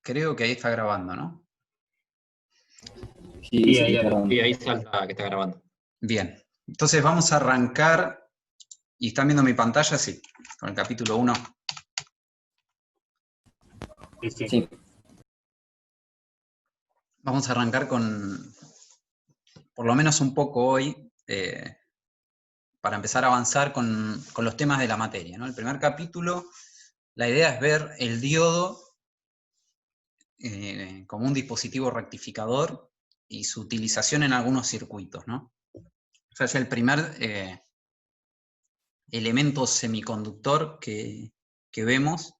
Creo que ahí está grabando, ¿no? Sí, Sí, ahí salta que está grabando. Bien. Entonces vamos a arrancar, y están viendo mi pantalla, sí, con el capítulo 1. Sí. Vamos a arrancar con, por lo menos un poco hoy, para empezar a avanzar con los temas de la materia, ¿no? El primer capítulo, la idea es ver el diodo como un dispositivo rectificador y su utilización en algunos circuitos, ¿no? O sea, es el primer elemento semiconductor que vemos,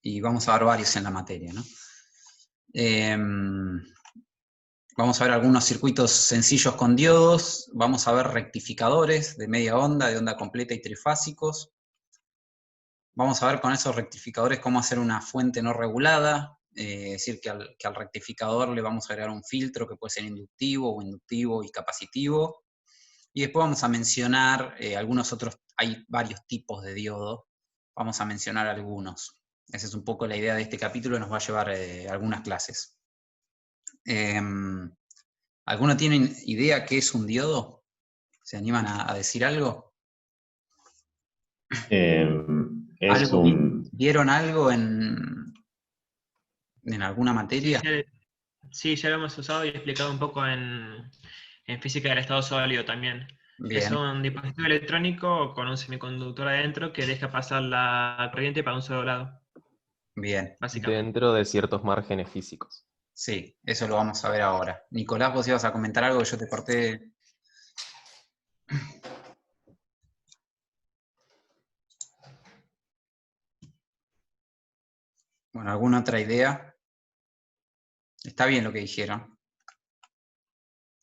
y vamos a ver varios en la materia, ¿no? Vamos a ver algunos circuitos sencillos con diodos, vamos a ver rectificadores de media onda, de onda completa y trifásicos. Vamos a ver con esos rectificadores cómo hacer una fuente no regulada, es decir, que al rectificador le vamos a agregar un filtro que puede ser inductivo o inductivo y capacitivo. Y después vamos a mencionar algunos otros, hay varios tipos de diodo, vamos a mencionar algunos. Esa es un poco la idea de este capítulo, nos va a llevar algunas clases. ¿Alguno tiene idea qué es un diodo? ¿Se animan a decir algo? ¿Vieron algo en alguna materia? Sí, ya lo hemos usado y explicado un poco en física del estado sólido también. Bien. Es un dispositivo electrónico con un semiconductor adentro que deja pasar la corriente para un solo lado. Bien. Básicamente. Dentro de ciertos márgenes físicos. Sí, eso lo vamos a ver ahora. Nicolás, vos ibas a comentar algo que yo te corté. Bueno, ¿alguna otra idea? Está bien lo que dijeron.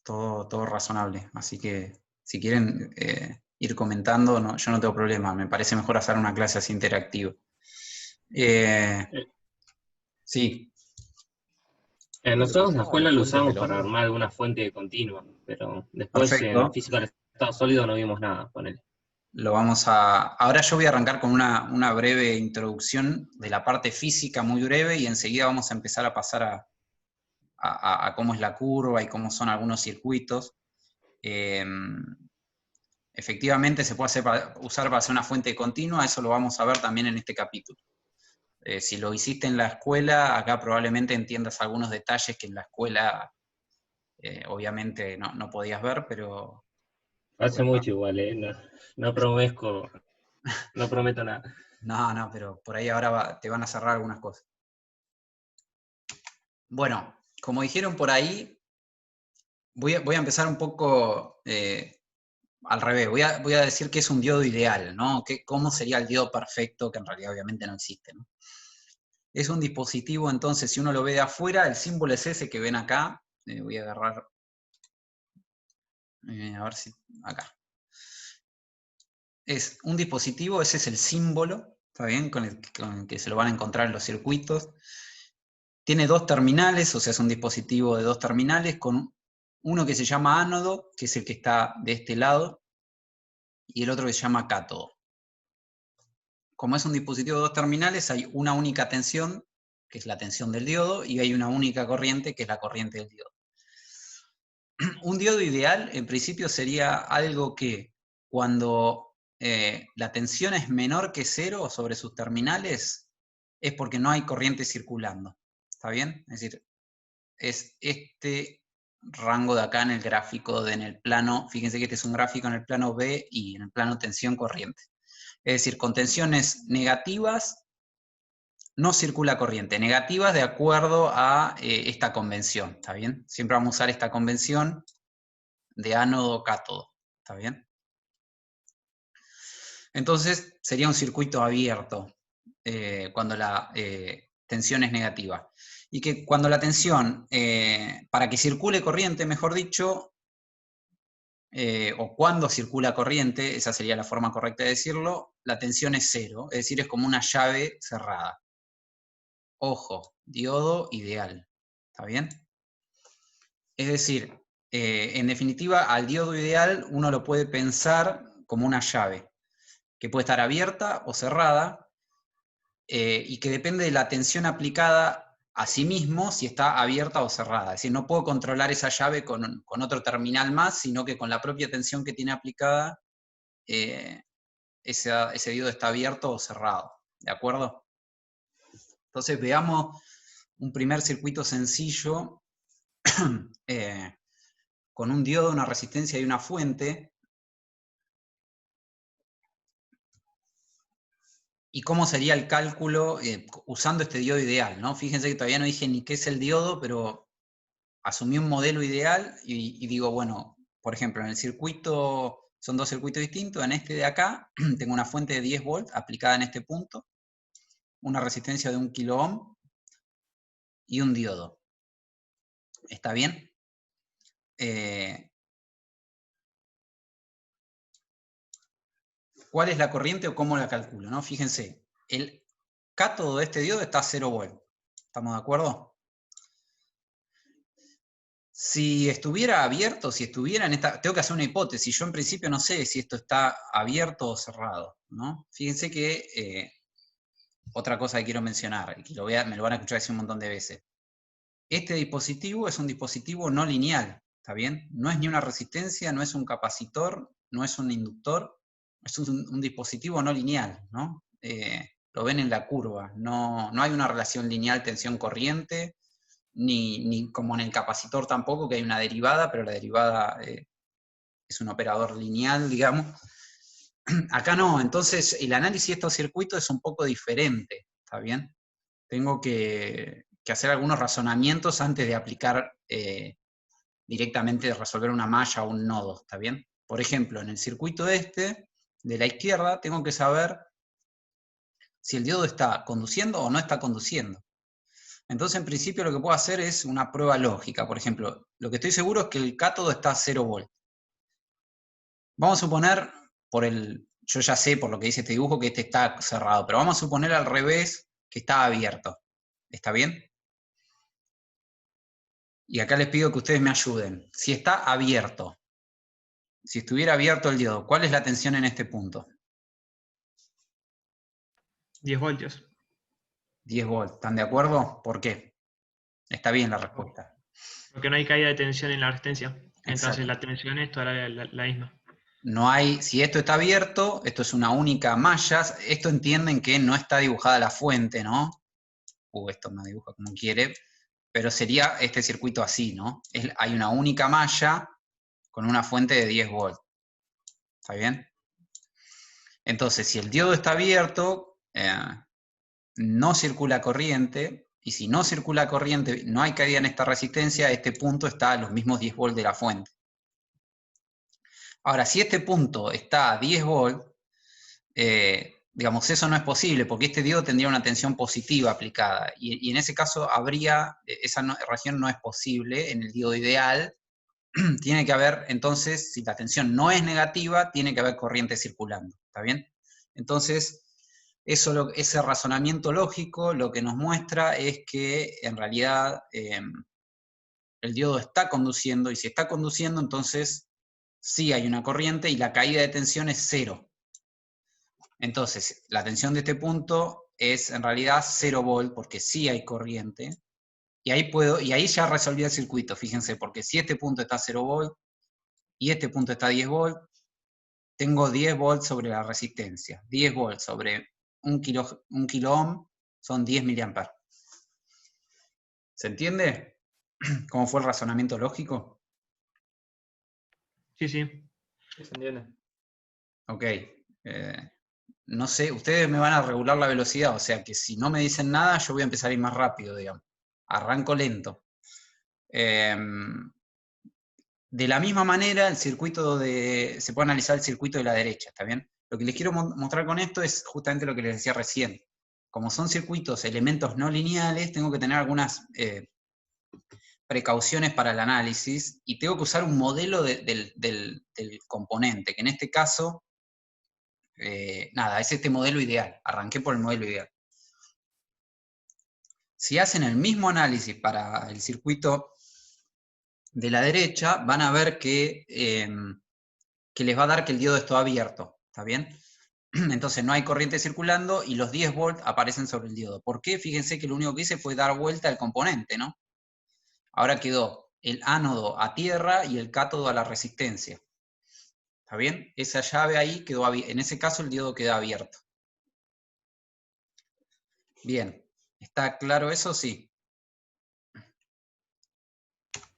Todo razonable. Así que si quieren ir comentando, yo no tengo problema. Me parece mejor hacer una clase así interactiva. Sí. Nosotros en la escuela lo usamos para armar alguna fuente continua, pero después Perfecto. en física del estado sólido no vimos nada con él. Ahora yo voy a arrancar con una breve introducción de la parte física, muy breve, y enseguida vamos a empezar a pasar a cómo es la curva y cómo son algunos circuitos. Efectivamente se puede usar para hacer una fuente continua, eso lo vamos a ver también en este capítulo. Si lo hiciste en la escuela, acá probablemente entiendas algunos detalles que en la escuela obviamente no podías ver, pero... Hace mucho igual, no prometo nada. No, pero por ahí ahora te van a cerrar algunas cosas. Bueno, como dijeron por ahí, voy a empezar un poco al revés. Voy a decir que es un diodo ideal, ¿no? ¿Cómo sería el diodo perfecto? Que en realidad obviamente no existe, ¿no? Es un dispositivo, entonces, si uno lo ve de afuera, el símbolo es ese que ven acá. Voy a agarrar, a ver si, acá. Es un dispositivo, ese es el símbolo, ¿está bien? Con el que se lo van a encontrar en los circuitos. Tiene dos terminales, o sea, es un dispositivo de dos terminales, con uno que se llama ánodo, que es el que está de este lado, y el otro que se llama cátodo. Como es un dispositivo de dos terminales, hay una única tensión, que es la tensión del diodo, y hay una única corriente, que es la corriente del diodo. Un diodo ideal, en principio, sería algo que cuando la tensión es menor que 0 sobre sus terminales, es porque no hay corriente circulando. ¿Está bien? Es decir, es este rango de acá en el gráfico, en el plano, fíjense que este es un gráfico en el plano B y en el plano tensión corriente. Es decir, con tensiones negativas no circula corriente, negativas de acuerdo a esta convención, ¿está bien? Siempre vamos a usar esta convención de ánodo-cátodo, ¿está bien? Entonces sería un circuito abierto cuando la tensión es negativa. Y que cuando la tensión, para que circule corriente, mejor dicho, o cuando circula corriente, esa sería la forma correcta de decirlo, la tensión es 0, es decir, es como una llave cerrada. Ojo, diodo ideal, ¿está bien? Es decir, en definitiva, al diodo ideal uno lo puede pensar como una llave, que puede estar abierta o cerrada, y que depende de la tensión aplicada Asimismo, si está abierta o cerrada. Es decir, no puedo controlar esa llave con otro terminal más, sino que con la propia tensión que tiene aplicada, ese diodo está abierto o cerrado. ¿De acuerdo? Entonces veamos un primer circuito sencillo con un diodo, una resistencia y una fuente. ¿Y cómo sería el cálculo usando este diodo ideal, ¿no? Fíjense que todavía no dije ni qué es el diodo, pero asumí un modelo ideal y digo, bueno, por ejemplo, en el circuito, son dos circuitos distintos, en este de acá tengo una fuente de 10 volts aplicada en este punto, una resistencia de 1 kilo ohm y un diodo. ¿Está bien? ¿Cuál es la corriente o cómo la calculo? ¿No? Fíjense, el cátodo de este diodo está a 0 volts. ¿Estamos de acuerdo? Si estuviera abierto, si estuviera en esta... Tengo que hacer una hipótesis. Yo en principio no sé si esto está abierto o cerrado, ¿no? Fíjense que... otra cosa que quiero mencionar, y que me lo van a escuchar decir un montón de veces. Este dispositivo es un dispositivo no lineal, ¿está bien? No es ni una resistencia, no es un capacitor, no es un inductor, es un dispositivo no lineal, ¿no? Lo ven en la curva, no hay una relación lineal tensión-corriente, ni como en el capacitor tampoco, que hay una derivada, pero la derivada es un operador lineal, digamos. Acá no, entonces el análisis de estos circuitos es un poco diferente, ¿está bien? Tengo que hacer algunos razonamientos antes de aplicar directamente, resolver una malla o un nodo, ¿está bien? Por ejemplo, en el circuito de la izquierda, tengo que saber si el diodo está conduciendo o no está conduciendo. Entonces, en principio, lo que puedo hacer es una prueba lógica. Por ejemplo, lo que estoy seguro es que el cátodo está a 0 volts. Vamos a suponer, yo ya sé por lo que dice este dibujo que este está cerrado, pero vamos a suponer al revés que está abierto. ¿Está bien? Y acá les pido que ustedes me ayuden. Si está abierto, si estuviera abierto el diodo, ¿cuál es la tensión en este punto? 10 voltios. 10 volts. ¿Están de acuerdo? ¿Por qué? Está bien la respuesta. Porque no hay caída de tensión en la resistencia. Exacto. Entonces la tensión es toda la misma. No hay, si esto está abierto, esto es una única malla, esto entienden que no está dibujada la fuente, ¿no? Esto me dibuja como quiere, pero sería este circuito así, ¿no? Hay una única malla con una fuente de 10 volts. ¿Está bien? Entonces, si el diodo está abierto, no circula corriente, y si no circula corriente, no hay caída en esta resistencia, este punto está a los mismos 10 volts de la fuente. Ahora, si este punto está a 10 volts, digamos, eso no es posible, porque este diodo tendría una tensión positiva aplicada, y en ese caso esa región no es posible en el diodo ideal. Tiene que haber, entonces, si la tensión no es negativa, tiene que haber corriente circulando, ¿está bien? Entonces, ese razonamiento lógico lo que nos muestra es que en realidad el diodo está conduciendo, y si está conduciendo, entonces sí hay una corriente y la caída de tensión es 0. Entonces, la tensión de este punto es en realidad 0 volt, porque sí hay corriente, y ahí ya resolví el circuito, fíjense, porque si este punto está a 0 volt y este punto está a 10 volt, tengo 10 volts sobre la resistencia. 10 volts sobre 1 kilo ohm son 10 miliamperes. ¿Se entiende cómo fue el razonamiento lógico? Sí, sí. Sí, se entiende. Ok. No sé, ustedes me van a regular la velocidad, o sea que si no me dicen nada, yo voy a empezar a ir más rápido, digamos. Arranco lento. De la misma manera, se puede analizar el circuito de la derecha, ¿está bien? Lo que les quiero mostrar con esto es justamente lo que les decía recién. Como son circuitos, elementos no lineales, tengo que tener algunas precauciones para el análisis, y tengo que usar un modelo del componente, que en este caso, nada, es este modelo ideal. Arranqué por el modelo ideal. Si hacen el mismo análisis para el circuito de la derecha, van a ver que les va a dar que el diodo está abierto, ¿está bien? Entonces no hay corriente circulando y los 10 volts aparecen sobre el diodo. ¿Por qué? Fíjense que lo único que hice fue dar vuelta al componente, ¿no? Ahora quedó el ánodo a tierra y el cátodo a la resistencia. ¿Está bien? Esa llave ahí quedó abierta. En ese caso el diodo queda abierto. Bien. ¿Está claro eso? Sí.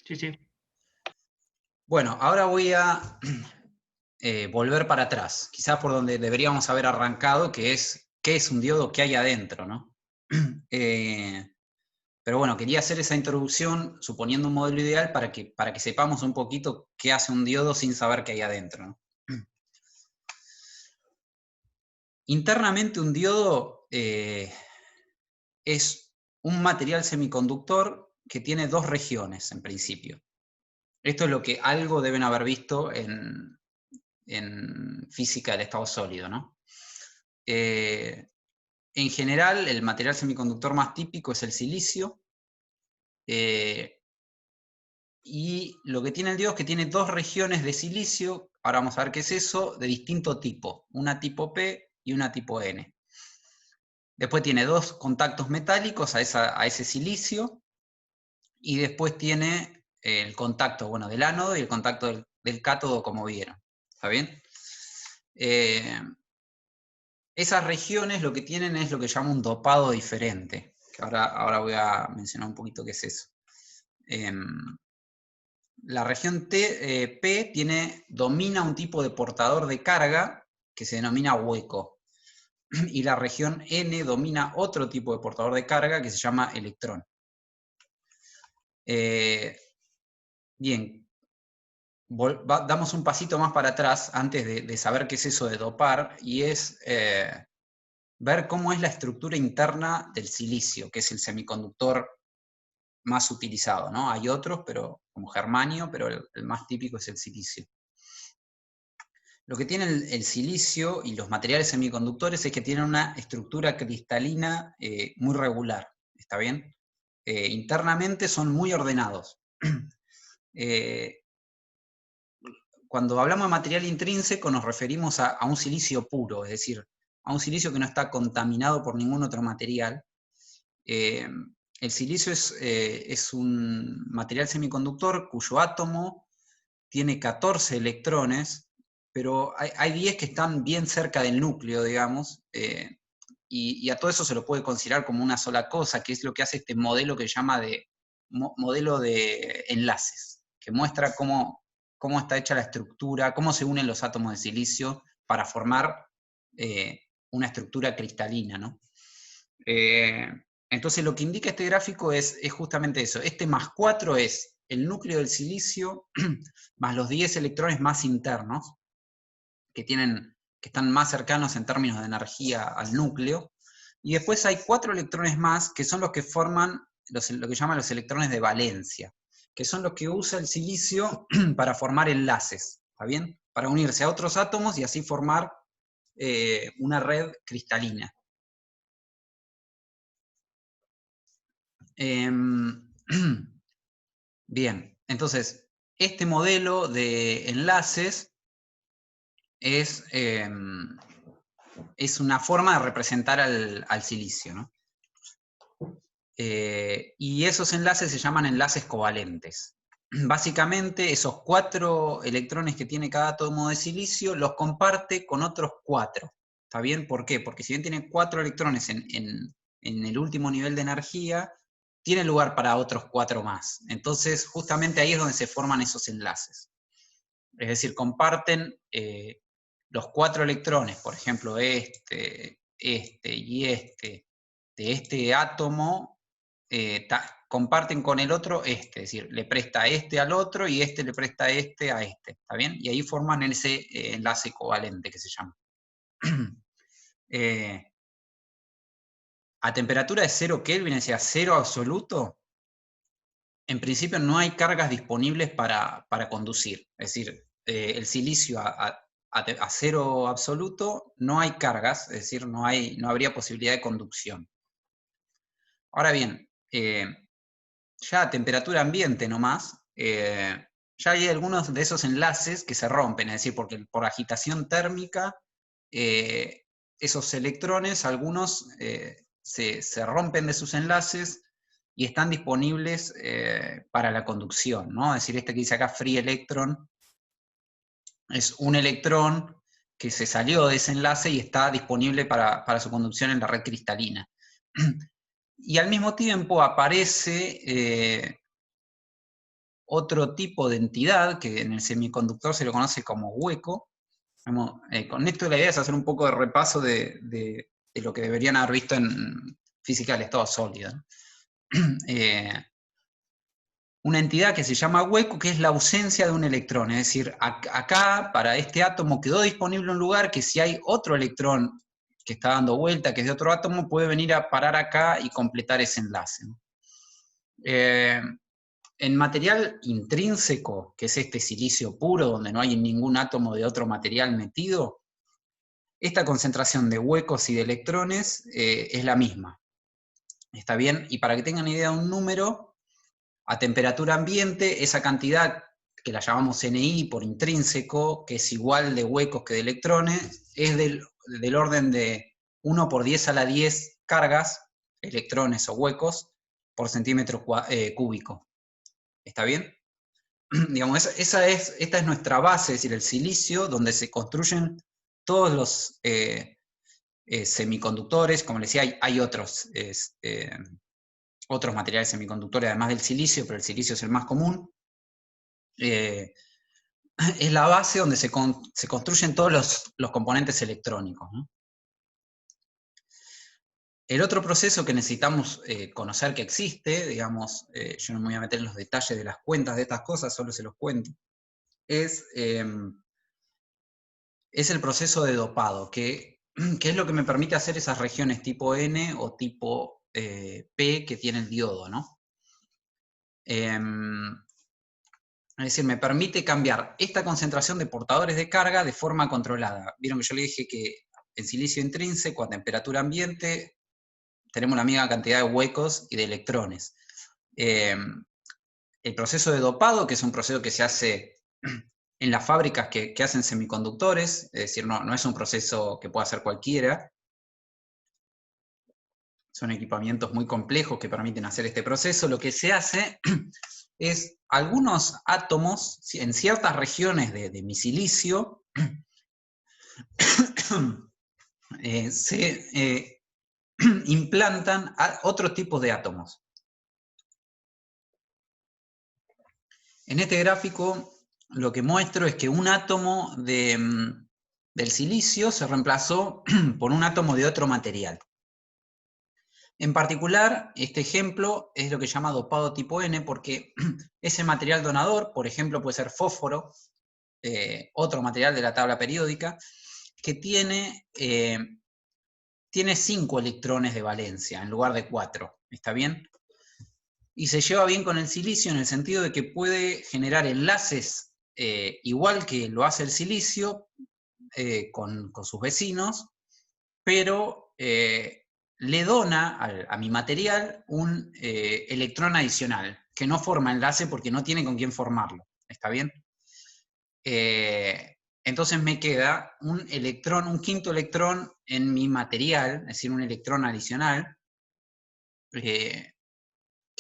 Sí, sí. Bueno, ahora voy a volver para atrás. Quizás por donde deberíamos haber arrancado, que es qué es un diodo, qué hay adentro, ¿no? Pero bueno, quería hacer esa introducción suponiendo un modelo ideal para que sepamos un poquito qué hace un diodo sin saber qué hay adentro, ¿no? Internamente un diodo es un material semiconductor que tiene dos regiones en principio. Esto es lo que algo deben haber visto en física del estado sólido, ¿no? En general, el material semiconductor más típico es el silicio, y lo que tiene el diodo es que tiene dos regiones de silicio, ahora vamos a ver qué es eso, de distinto tipo, una tipo P y una tipo N. Después tiene dos contactos metálicos a ese silicio, y después tiene el contacto, bueno, del ánodo y el contacto del cátodo, como vieron. ¿Está bien? Esas regiones lo que tienen es lo que llama un dopado diferente, que ahora voy a mencionar un poquito qué es eso. La región P domina un tipo de portador de carga que se denomina hueco, y la región N domina otro tipo de portador de carga que se llama electrón. Bien, damos un pasito más para atrás antes de saber qué es eso de dopar, y es ver cómo es la estructura interna del silicio, que es el semiconductor más utilizado, ¿no? Hay otros, pero como germanio, pero el más típico es el silicio. Lo que tiene el silicio y los materiales semiconductores es que tienen una estructura cristalina muy regular, ¿está bien? Internamente son muy ordenados. Cuando hablamos de material intrínseco nos referimos a un silicio puro, es decir, a un silicio que no está contaminado por ningún otro material. El silicio es un material semiconductor cuyo átomo tiene 14 electrones, pero hay 10 que están bien cerca del núcleo, digamos, y a todo eso se lo puede considerar como una sola cosa, que es lo que hace este modelo que se llama modelo de enlaces, que muestra cómo está hecha la estructura, cómo se unen los átomos de silicio para formar una estructura cristalina, ¿no? Entonces lo que indica este gráfico es justamente eso. Este más 4 es el núcleo del silicio más los 10 electrones más internos, que están más cercanos en términos de energía al núcleo. Y después hay 4 electrones más, que son los que forman lo que llaman los electrones de valencia, que son los que usa el silicio para formar enlaces, ¿está bien? Para unirse a otros átomos y así formar una red cristalina. Bien, entonces, este modelo de enlaces es una forma de representar al silicio, ¿no? Y esos enlaces se llaman enlaces covalentes. Básicamente, esos 4 electrones que tiene cada átomo de silicio los comparte con otros 4. ¿Está bien? ¿Por qué? Porque si bien tiene 4 electrones en el último nivel de energía, tiene lugar para otros 4 más. Entonces, justamente ahí es donde se forman esos enlaces. Es decir, comparten los 4 electrones, por ejemplo, este y este, de este átomo, comparten con el otro es decir, le presta este al otro y este le presta este a este, ¿está bien? Y ahí forman ese enlace covalente que se llama. A temperatura de 0 Kelvin, es decir, a 0 absoluto, en principio no hay cargas disponibles para conducir. Es decir, el silicio a 0 absoluto no hay cargas, es decir, no habría posibilidad de conducción. Ahora bien, ya a temperatura ambiente nomás, ya hay algunos de esos enlaces que se rompen, es decir, porque por agitación térmica esos electrones, algunos se rompen de sus enlaces y están disponibles para la conducción, ¿no? Es decir, este que dice acá free electron es un electrón que se salió de ese enlace y está disponible para su conducción en la red cristalina. Y al mismo tiempo aparece otro tipo de entidad, que en el semiconductor se lo conoce como hueco. Con esto la idea es hacer un poco de repaso de lo que deberían haber visto en física del estado sólido. Una entidad que se llama hueco, que es la ausencia de un electrón. Es decir, acá, para este átomo, quedó disponible un lugar que si hay otro electrón que está dando vuelta, que es de otro átomo, puede venir a parar acá y completar ese enlace. En material intrínseco, que es este silicio puro, donde no hay ningún átomo de otro material metido, esta concentración de huecos y de electrones es la misma. ¿Está bien? Y para que tengan idea de un número, a temperatura ambiente, esa cantidad que la llamamos NI por intrínseco, que es igual de huecos que de electrones, es del orden de 1 por 10 a la 10 cargas, electrones o huecos, por centímetro cúbico. ¿Está bien? Digamos, esta es nuestra base, es decir, el silicio, donde se construyen todos los semiconductores. Como les decía, hay otros materiales semiconductores, además del silicio, pero el silicio es el más común. Es la base donde se construyen todos los componentes electrónicos, ¿no? El otro proceso que necesitamos conocer que existe, digamos, yo no me voy a meter en los detalles de las cuentas de estas cosas, solo se los cuento, es el proceso de dopado, que es lo que me permite hacer esas regiones tipo N o tipo P que tiene el diodo, ¿no? Es decir, me permite cambiar esta concentración de portadores de carga de forma controlada. Vieron que yo le dije que en silicio intrínseco a temperatura ambiente tenemos la misma cantidad de huecos y de electrones. El proceso de dopado, que es un proceso que se hace en las fábricas que hacen semiconductores, es decir, no es un proceso que pueda hacer cualquiera. Son equipamientos muy complejos que permiten hacer este proceso. Lo que se hace es algunos átomos en ciertas regiones de mi silicio se implantan a otros tipos de átomos. En este gráfico lo que muestro es que un átomo del silicio se reemplazó por un átomo de otro material. En particular, este ejemplo es lo que se llama dopado tipo N, porque ese material donador, por ejemplo, puede ser fósforo, otro material de la tabla periódica, que tiene 5 electrones de valencia en lugar de 4, ¿está bien? Y se lleva bien con el silicio en el sentido de que puede generar enlaces igual que lo hace el silicio con sus vecinos, pero le dona a mi material un electrón adicional, que no forma enlace porque no tiene con quién formarlo, ¿está bien? Entonces me queda un electrón, un quinto electrón en mi material, es decir, un electrón adicional, que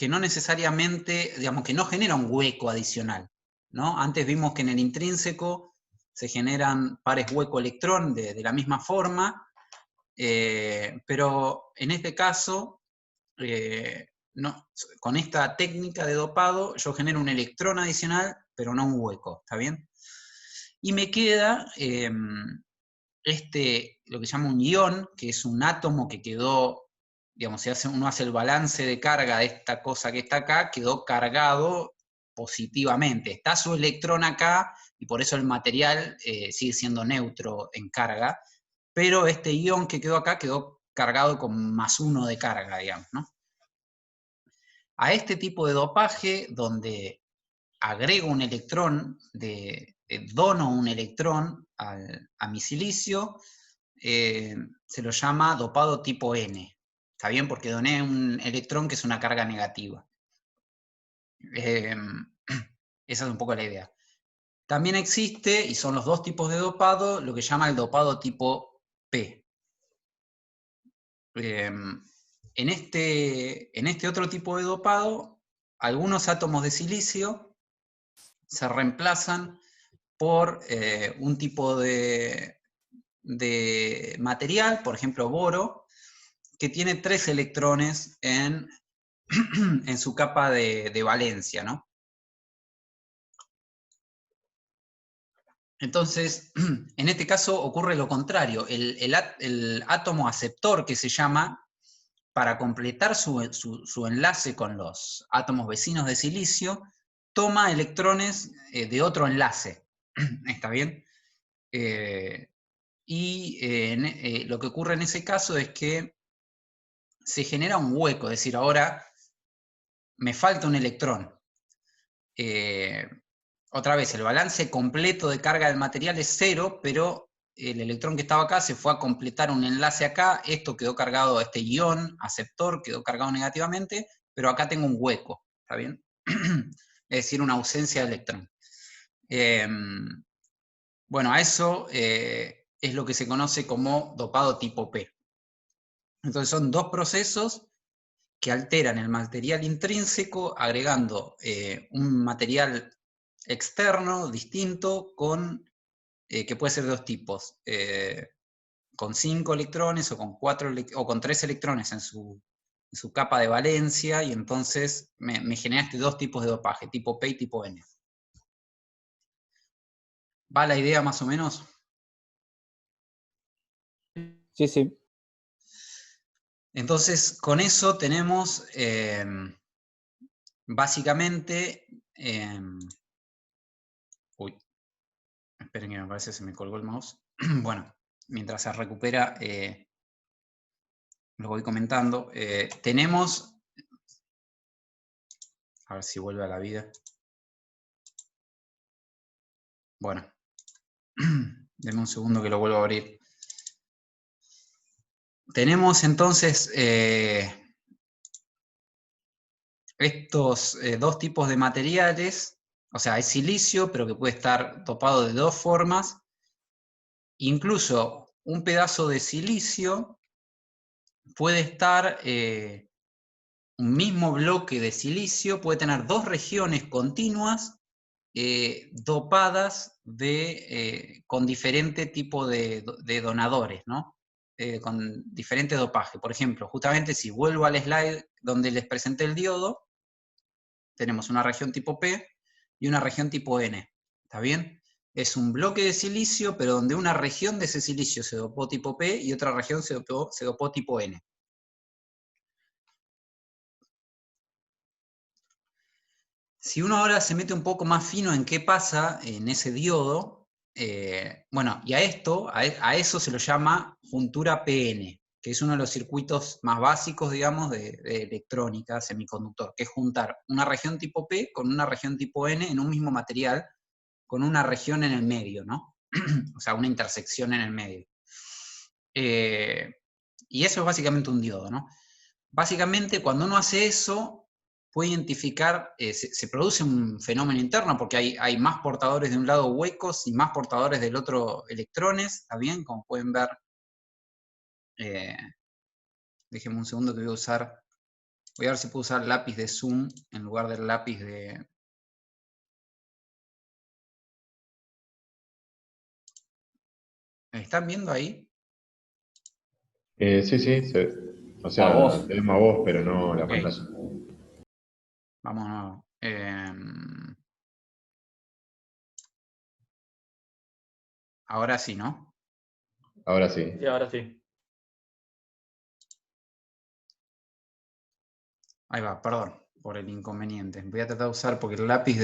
no necesariamente, digamos, que no genera un hueco adicional, ¿no? Antes vimos que en el intrínseco se generan pares hueco-electrón de la misma forma, pero en este caso, no, con esta técnica de dopado, yo genero un electrón adicional, pero no un hueco, ¿está bien? Y me queda lo que se llama un ion, que es un átomo que quedó, digamos, si uno hace el balance de carga de esta cosa que está acá, quedó cargado positivamente. Está su electrón acá, y por eso el material sigue siendo neutro en carga, pero este ion que quedó acá quedó cargado con +1 de carga, digamos, ¿no? A este tipo de dopaje, donde agrego un electrón, dono un electrón a mi silicio, se lo llama dopado tipo N. ¿Está bien? Porque doné un electrón que es una carga negativa. Esa es un poco la idea. También existe, y son los dos tipos de dopado, lo que llama el dopado tipo P. En este otro tipo de dopado, algunos átomos de silicio se reemplazan por un tipo de material, por ejemplo boro, que tiene 3 electrones en su capa de valencia, ¿no? Entonces, en este caso ocurre lo contrario. El átomo aceptor, que se llama, para completar su enlace con los átomos vecinos de silicio, toma electrones de otro enlace. ¿Está bien? Lo que ocurre en ese caso es que se genera un hueco, es decir, ahora me falta un electrón. Otra vez, el balance completo de carga del material es 0, pero el electrón que estaba acá se fue a completar un enlace acá, esto quedó cargado, este ion aceptor quedó cargado negativamente, pero acá tengo un hueco, ¿está bien? Es decir, una ausencia de electrón. Bueno, a eso es lo que se conoce como dopado tipo P. Entonces son dos procesos que alteran el material intrínseco agregando un material externo, distinto, que puede ser de dos tipos, con 5 electrones o con 4 o con 3 electrones en su capa de valencia, y entonces me generaste dos tipos de dopaje, tipo P y tipo N. ¿Va la idea más o menos? Sí, sí. Entonces, con eso tenemos básicamente... uy, esperen que me parece que se me colgó el mouse. Bueno, mientras se recupera, lo voy comentando. Tenemos... A ver si vuelve a la vida. Bueno, denme un segundo que lo vuelvo a abrir. Tenemos entonces estos dos tipos de materiales, o sea, es silicio, pero que puede estar dopado de dos formas. Incluso un pedazo de silicio puede estar, un mismo bloque de silicio puede tener dos regiones continuas dopadas con diferente tipo de donadores, ¿no? Con diferente dopaje. Por ejemplo, justamente si vuelvo al slide donde les presenté el diodo, tenemos una región tipo P y una región tipo N. ¿Está bien? Es un bloque de silicio, pero donde una región de ese silicio se dopó tipo P y otra región se dopó tipo N. Si uno ahora se mete un poco más fino en qué pasa en ese diodo, bueno, y a eso se lo llama juntura PN, que es uno de los circuitos más básicos, digamos, de electrónica semiconductor, que es juntar una región tipo P con una región tipo N en un mismo material, con una región en el medio, ¿no? O sea, una intersección en el medio. Y eso es básicamente un diodo, ¿no? Básicamente, cuando uno hace eso, puede identificar, se produce un fenómeno interno, porque hay más portadores de un lado huecos y más portadores del otro electrones, ¿está bien? Como pueden ver, déjenme un segundo que voy a ver si puedo usar lápiz de zoom en lugar del lápiz de... ¿Me están viendo ahí? Sí, sí, o A sea, vos. tenemos a vos, pero no la Ok. pantalla. Vamos de nuevo. Ahora sí, ¿no? Ahora sí. Sí, ahora sí. Ahí va, perdón por el inconveniente. Voy a tratar de usar, porque el lápiz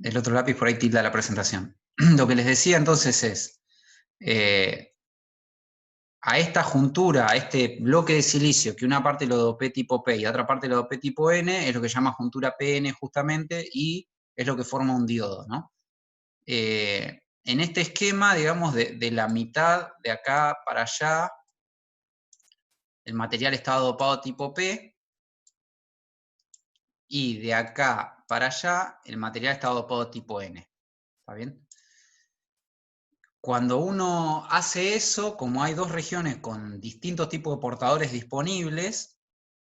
el otro lápiz por ahí tilda la presentación. Lo que les decía entonces es, a esta juntura, a este bloque de silicio, que una parte lo dopé tipo P y otra parte lo dopé tipo N, es lo que se llama juntura PN justamente, y es lo que forma un diodo, ¿no? En este esquema, digamos, de la mitad de acá para allá, el material estaba dopado tipo P, y de acá para allá, el material estaba dopado tipo N. ¿Está bien? Cuando uno hace eso, como hay dos regiones con distintos tipos de portadores disponibles,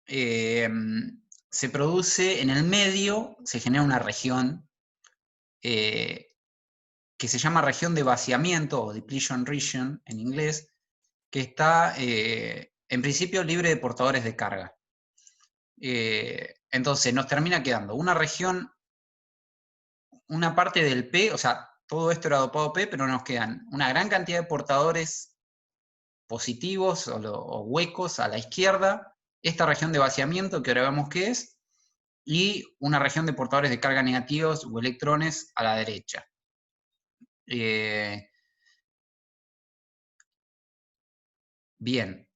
se produce en el medio, se genera una región que se llama región de vaciamiento o depletion region en inglés, que está en principio libre de portadores de carga. Entonces nos termina quedando una región, una parte del P, o sea, todo esto era dopado P, pero nos quedan una gran cantidad de portadores positivos o huecos a la izquierda, esta región de vaciamiento, que ahora vemos qué es, y una región de portadores de carga negativos o electrones a la derecha. Bien.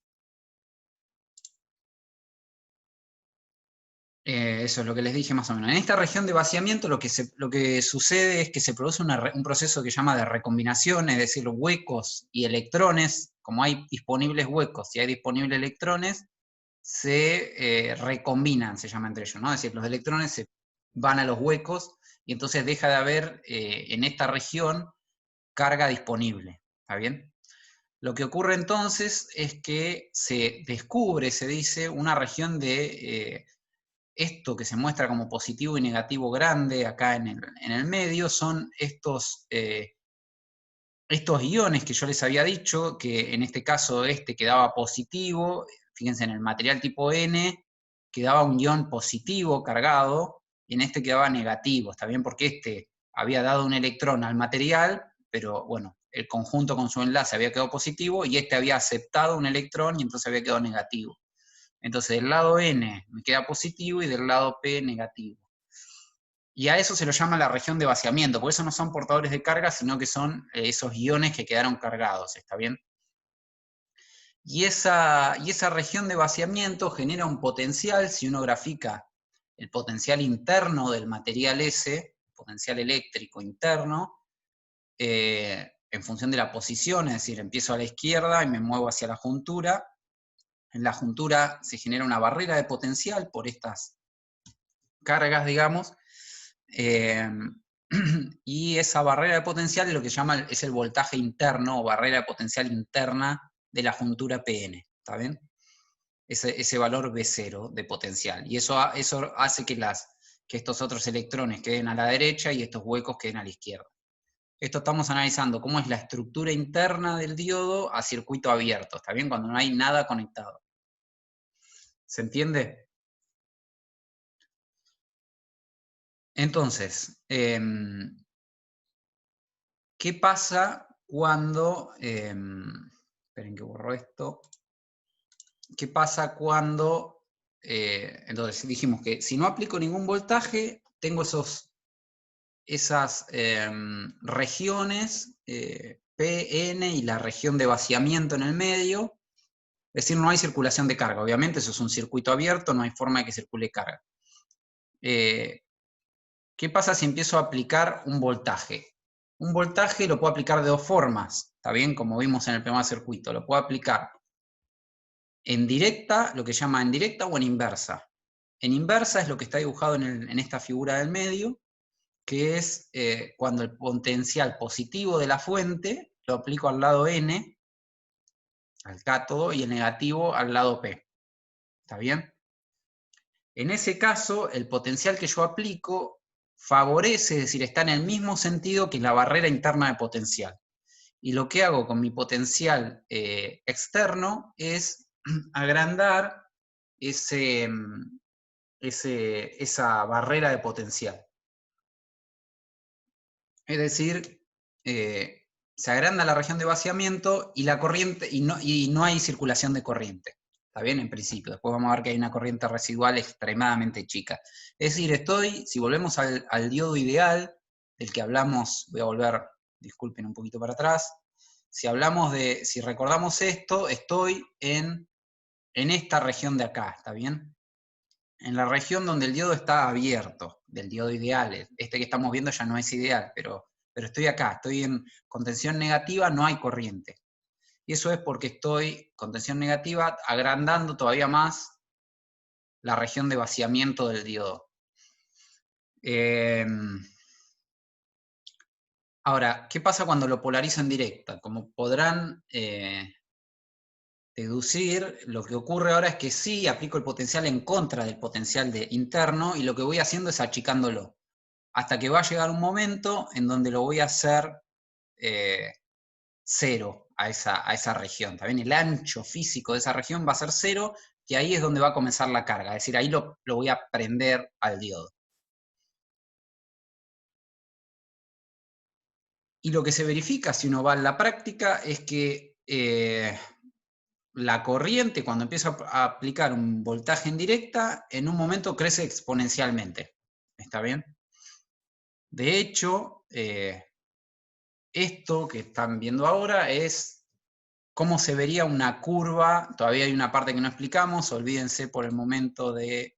Eso es lo que les dije más o menos. En esta región de vaciamiento lo que sucede es que se produce un proceso que se llama de recombinación, es decir, huecos y electrones, como hay disponibles huecos y hay disponibles electrones, se recombinan, se llama entre ellos, ¿no? Es decir, los electrones se van a los huecos y entonces deja de haber en esta región carga disponible, ¿está bien? Lo que ocurre entonces es que se descubre, se dice, una región de esto que se muestra como positivo y negativo grande acá en el medio, son estos iones que yo les había dicho, que en este caso este quedaba positivo, fíjense en el material tipo N, quedaba un ion positivo cargado, y en este quedaba negativo, ¿está bien? Porque este había dado un electrón al material, pero bueno, el conjunto con su enlace había quedado positivo, y este había aceptado un electrón y entonces había quedado negativo. Entonces del lado N me queda positivo y del lado P negativo. Y a eso se lo llama la región de vaciamiento, por eso no son portadores de carga, sino que son esos iones que quedaron cargados, ¿está bien? Y esa región de vaciamiento genera un potencial, si uno grafica el potencial interno del material S, potencial eléctrico interno, en función de la posición, es decir, empiezo a la izquierda y me muevo hacia la juntura. En la juntura se genera una barrera de potencial por estas cargas, digamos, y esa barrera de potencial es lo que es el voltaje interno o barrera de potencial interna de la juntura PN, ¿está bien? Ese valor B0 de potencial. Y eso hace que estos otros electrones queden a la derecha y estos huecos queden a la izquierda. Esto estamos analizando cómo es la estructura interna del diodo a circuito abierto, ¿está bien? Cuando no hay nada conectado. ¿Se entiende? Entonces, ¿qué pasa cuando... esperen que borro esto. ¿Qué pasa cuando... entonces dijimos que si no aplico ningún voltaje, tengo esas regiones, PN y la región de vaciamiento en el medio. Es decir, no hay circulación de carga. Obviamente eso es un circuito abierto, no hay forma de que circule carga. ¿Qué pasa si empiezo a aplicar un voltaje? Un voltaje lo puedo aplicar de dos formas, ¿está bien? Como vimos en el primer circuito. Lo puedo aplicar en directa, lo que llama en directa o en inversa. En inversa es lo que está dibujado en esta figura del medio, que es cuando el potencial positivo de la fuente lo aplico al lado N, al cátodo, y el negativo al lado P. ¿Está bien? En ese caso, el potencial que yo aplico favorece, es decir, está en el mismo sentido que la barrera interna de potencial. Y lo que hago con mi potencial externo es agrandar esa barrera de potencial. Es decir, se agranda la región de vaciamiento y la corriente, y no hay circulación de corriente. ¿Está bien? En principio. Después vamos a ver que hay una corriente residual extremadamente chica. Es decir, si volvemos al diodo ideal, del que hablamos, voy a volver, disculpen un poquito para atrás. Si recordamos esto, estoy en esta región de acá, ¿está bien? En la región donde el diodo está abierto, del diodo ideal. Este que estamos viendo ya no es ideal, pero estoy acá, estoy con tensión negativa, no hay corriente. Y eso es porque estoy con tensión negativa agrandando todavía más la región de vaciamiento del diodo. Ahora, ¿qué pasa cuando lo polarizo en directa? Como podrán deducir, lo que ocurre ahora es que sí aplico el potencial en contra del potencial interno, y lo que voy haciendo es achicándolo, hasta que va a llegar un momento en donde lo voy a hacer cero a esa región. ¿Está bien? El ancho físico de esa región va a ser cero, y ahí es donde va a comenzar la carga, es decir, ahí lo voy a prender al diodo. Y lo que se verifica si uno va a la práctica es que la corriente, cuando empiezo a aplicar un voltaje en directa, en un momento crece exponencialmente. ¿Está bien? De hecho, esto que están viendo ahora es cómo se vería una curva. Todavía hay una parte que no explicamos, olvídense por el momento de...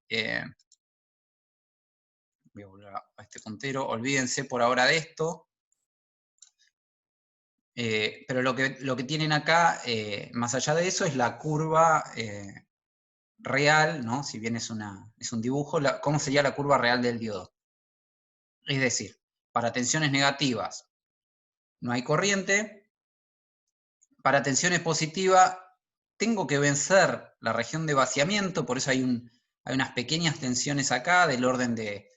voy a volver a este puntero, olvídense por ahora de esto. Pero lo que tienen acá, más allá de eso, es la curva real, ¿no? Si bien es un dibujo, ¿cómo sería la curva real del diodo? Es decir, para tensiones negativas no hay corriente, para tensiones positivas tengo que vencer la región de vaciamiento, por eso hay unas pequeñas tensiones acá del orden de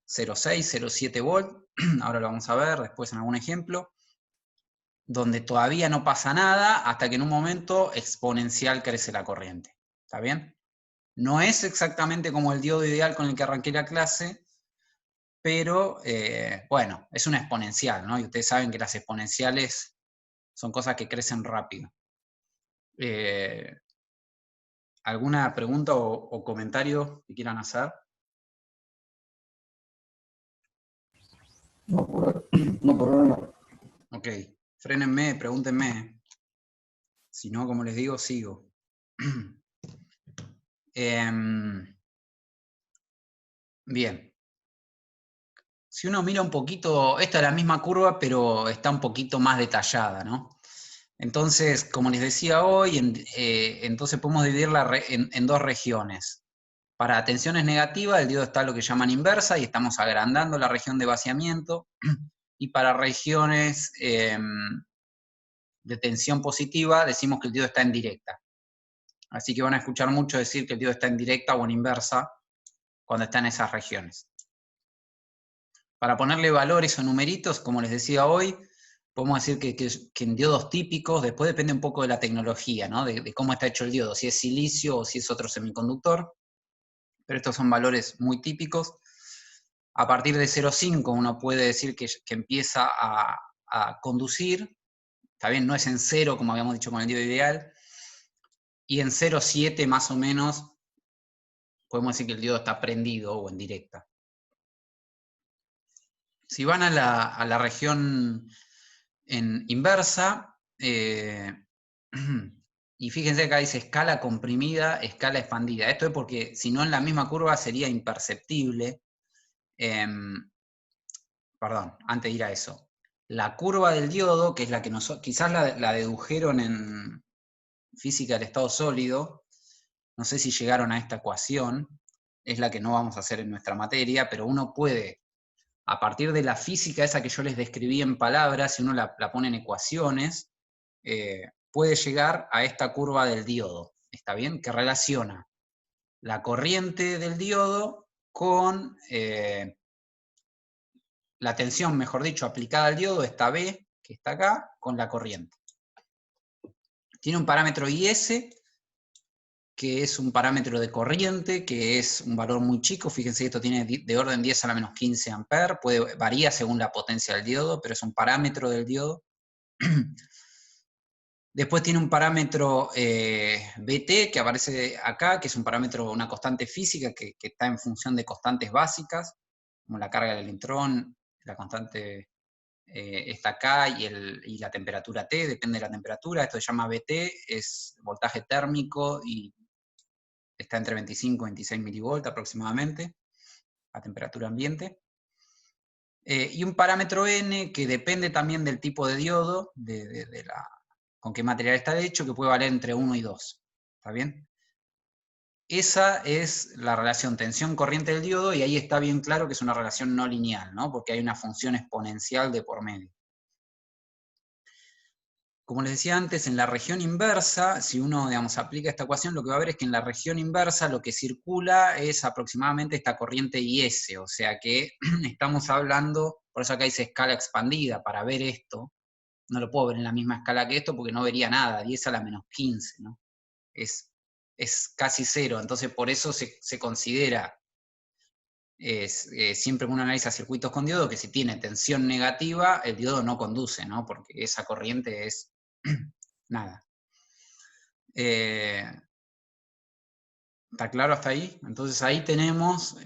0,6, 0,7 volt, ahora lo vamos a ver después en algún ejemplo, donde todavía no pasa nada hasta que en un momento exponencial crece la corriente. ¿Está bien? No es exactamente como el diodo ideal con el que arranqué la clase, pero bueno, es una exponencial, ¿no? Y ustedes saben que las exponenciales son cosas que crecen rápido. ¿Alguna pregunta o comentario que quieran hacer? No, por ahora no. Ok, frénenme, pregúntenme. Si no, como les digo, sigo. Bien. Si uno mira un poquito, esta es la misma curva, pero está un poquito más detallada, ¿no? Entonces, como les decía hoy, entonces podemos dividirla en dos regiones. Para tensiones negativas, el diodo está lo que llaman inversa, y estamos agrandando la región de vaciamiento. Y para regiones de tensión positiva, decimos que el diodo está en directa. Así que van a escuchar mucho decir que el diodo está en directa o en inversa cuando está en esas regiones. Para ponerle valores o numeritos, como les decía hoy, podemos decir que en diodos típicos, después depende un poco de la tecnología, ¿no? De cómo está hecho el diodo, si es silicio o si es otro semiconductor, pero estos son valores muy típicos. A partir de 0,5 uno puede decir que empieza a conducir, está bien, no es en 0 como habíamos dicho con el diodo ideal, y en 0,7 más o menos podemos decir que el diodo está prendido o en directa. Si van a la región en inversa, y fíjense que acá dice escala comprimida, escala expandida. Esto es porque si no en la misma curva sería imperceptible. Perdón, antes de ir a eso. La curva del diodo, que es la que quizás la dedujeron en física del estado sólido, no sé si llegaron a esta ecuación, es la que no vamos a hacer en nuestra materia, pero uno puede, a partir de la física esa que yo les describí en palabras, si uno la pone en ecuaciones, puede llegar a esta curva del diodo, ¿está bien? Que relaciona la corriente del diodo con la tensión, mejor dicho, aplicada al diodo, esta B, que está acá, con la corriente. Tiene un parámetro IS, que es un parámetro de corriente, que es un valor muy chico. Fíjense que esto tiene de orden 10 a la menos 15 amperes, varía según la potencia del diodo, pero es un parámetro del diodo. Después tiene un parámetro BT, que aparece acá, que es un parámetro, una constante física, que está en función de constantes básicas, como la carga del electrón, la constante está acá, y la temperatura T, depende de la temperatura. Esto se llama BT, es voltaje térmico, y está entre 25 y 26 milivolts aproximadamente, a temperatura ambiente. Y un parámetro N, que depende también del tipo de diodo, con qué material está hecho, que puede valer entre 1 y 2. ¿Está bien? Esa es la relación tensión-corriente del diodo, y ahí está bien claro que es una relación no lineal, ¿no? Porque hay una función exponencial de por medio. como les decía antes, en la región inversa, si uno, digamos, aplica esta ecuación, lo que va a ver es que en la región inversa lo que circula es aproximadamente esta corriente IS, o sea que estamos hablando, por eso acá dice escala expandida, para ver esto, no lo puedo ver en la misma escala que esto porque no vería nada, 10 a la menos 15, ¿no? Es casi cero, entonces por eso se considera siempre que uno analiza circuitos con diodo, que si tiene tensión negativa, el diodo no conduce, ¿no? Porque esa corriente es nada. ¿Está claro hasta ahí? Entonces ahí tenemos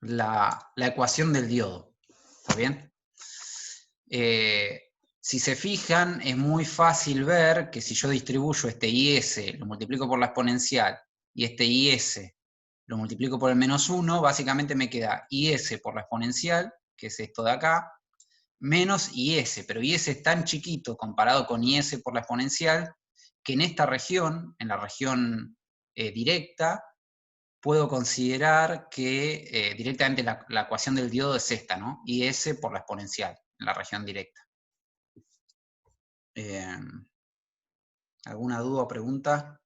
la ecuación del diodo. ¿Está bien? Si se fijan, es muy fácil ver que si yo distribuyo este IS, lo multiplico por la exponencial, y este IS lo multiplico por el menos 1, básicamente me queda IS por la exponencial, que es esto de acá, menos IS, pero IS es tan chiquito comparado con IS por la exponencial, que en esta región, en la región directa, puedo considerar que directamente la ecuación del diodo es esta, ¿no? IS por la exponencial, en la región directa. ¿Alguna duda o pregunta?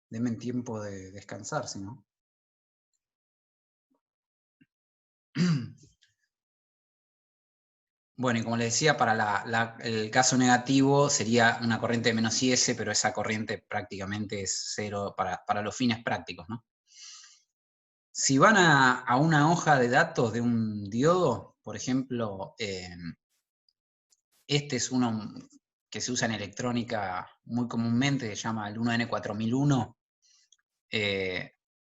Denme tiempo de descansar, si no. Bueno, y como les decía, para el caso negativo sería una corriente de menos IS, pero esa corriente prácticamente es cero para los fines prácticos, ¿no? Si van a una hoja de datos de un diodo, por ejemplo, este es uno que se usa en electrónica muy comúnmente, se llama el 1N4001.